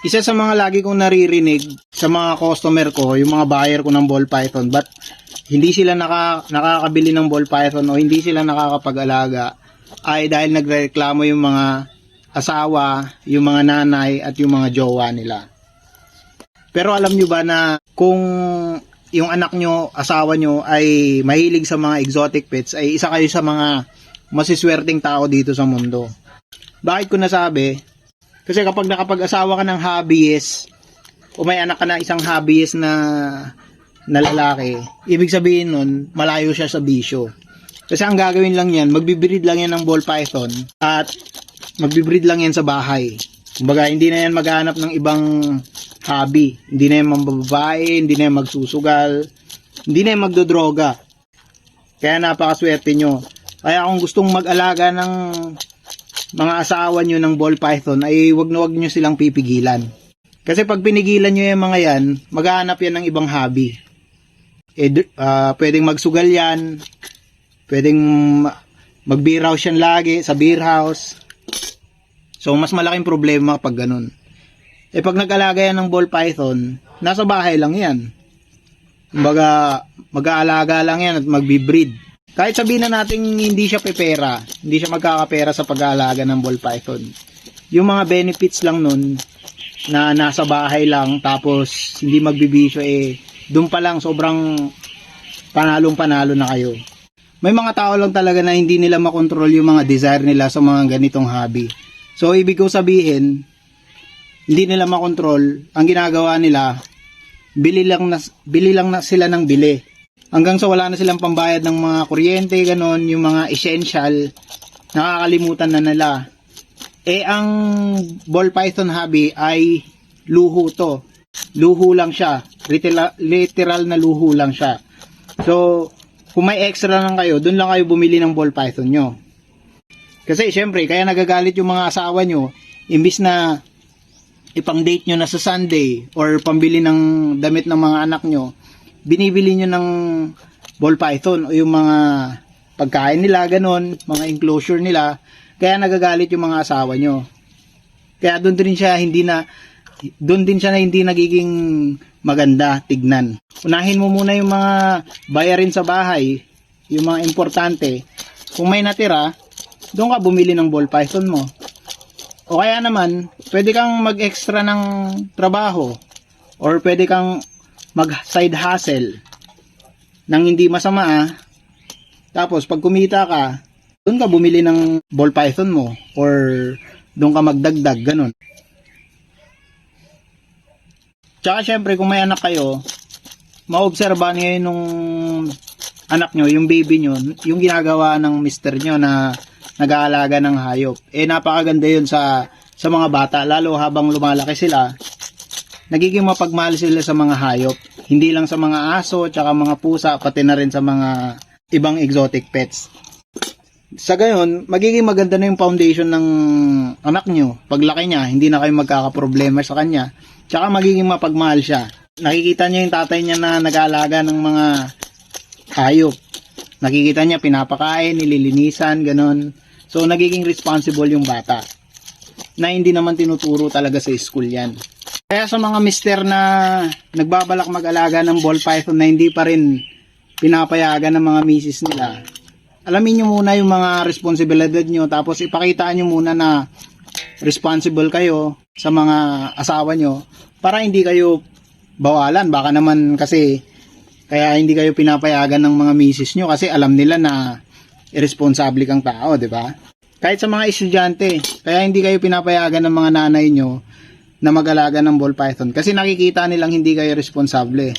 Isa sa mga lagi kong naririnig sa mga customer ko, yung mga buyer ko ng ball python, but hindi sila nakakabili ng ball python o hindi sila nakakapag-alaga, ay dahil nagreklamo yung mga asawa, yung mga nanay at yung mga jowa nila. Pero alam nyo ba na kung yung anak nyo, asawa nyo ay mahilig sa mga exotic pets, ay isa kayo sa mga masiswerteng tao dito sa mundo. Bakit ko nasabi? Kasi kapag nakapag-asawa ka ng hobbyist o may anak ka na isang hobbyist na lalaki, ibig sabihin nun, malayo siya sa bisyo. Kasi ang gagawin lang yan, magbibreed lang yan ng ball python at magbibreed lang yan sa bahay. Kumbaga, hindi na yan maghanap ng ibang hobby. Hindi na yan mambababae, hindi na yan magsusugal, hindi na yan magdodroga. Kaya napakaswerte nyo. Kaya kung gustong mag-alaga ng mga asawa nyo ng ball python, ay wag nyo silang pipigilan. Kasi pag pinigilan nyo yung mga yan, maghahanap yan ng ibang hobby. Pwedeng magsugal yan, pwedeng mag-beer house yan lagi, sa beer house. So, mas malaking problema pag ganun. Pag nag-alaga yan ng ball python, nasa bahay lang yan. Kumbaga, mag-aalaga lang yan at magbi-breed. Kahit sabihin na natin hindi siya pepera, hindi siya magkakapera sa pag-aalaga ng ball python. Yung mga benefits lang nun, na nasa bahay lang, tapos hindi magbibisyo, doon pa lang sobrang panalong-panalo na kayo. May mga tao lang talaga na hindi nila makontrol yung mga desire nila sa mga ganitong hobby. So, ibig ko sabihin, hindi nila makontrol. Ang ginagawa nila, bili lang na sila ng bili. Hanggang sa wala na silang pambayad ng mga kuryente, ganon, yung mga essential, nakakalimutan na nila. Ang ball python hobby ay luho to. Luho lang siya. Literal na luho lang siya. So, kung may extra lang kayo, dun lang kayo bumili ng ball python nyo. Kasi syempre, kaya nagagalit yung mga asawa nyo, imbis na ipang-date nyo na sa Sunday or pambili ng damit ng mga anak nyo, binibili nyo ng ball python o yung mga pagkain nila, ganon, mga enclosure nila, kaya nagagalit yung mga asawa nyo. Kaya doon din siya hindi nagiging maganda tignan. Unahin mo muna yung mga bayarin sa bahay, yung mga importante. Kung may natira, doon ka bumili ng ball python mo. O kaya naman, pwede kang mag-extra ng trabaho or pwede kang mag-side hustle nang hindi masama. Tapos pag kumita ka, doon ka bumili ng ball python mo or doon ka magdagdag, ganun. Tsaka syempre kung may anak kayo, maobserbahan niyo nung anak nyo, yung baby nyo, yung ginagawa ng mister nyo na nag-aalaga ng hayop. Napakaganda yun sa mga bata, lalo habang lumalaki sila, nagiging mapagmahal sila sa mga hayop. Hindi lang sa mga aso, tsaka mga pusa, pati na rin sa mga ibang exotic pets. Sa gayon, magiging maganda na yung foundation ng anak nyo. Paglaki niya, hindi na kayo magkakaproblema sa kanya. Tsaka magiging mapagmahal siya. Nakikita niya yung tatay niya na nag-aalaga ng mga hayop. Nakikita niya, pinapakain, nililinisan, ganon. So, nagiging responsible yung bata. Na hindi naman tinuturo talaga sa school yan. Kaya sa mga mister na nagbabalak mag-alaga ng ball python na hindi pa rin pinapayagan ng mga misis nila, alamin nyo muna yung mga responsibilidad nyo, tapos ipakita nyo muna na responsible kayo sa mga asawa nyo para hindi kayo bawalan. Baka naman kasi kaya hindi kayo pinapayagan ng mga misis nyo kasi alam nila na irresponsible kang tao, di ba? Kahit sa mga estudyante, kaya hindi kayo pinapayagan ng mga nanay nyo na mag-alaga ng ball python kasi nakikita nilang hindi kayo responsable.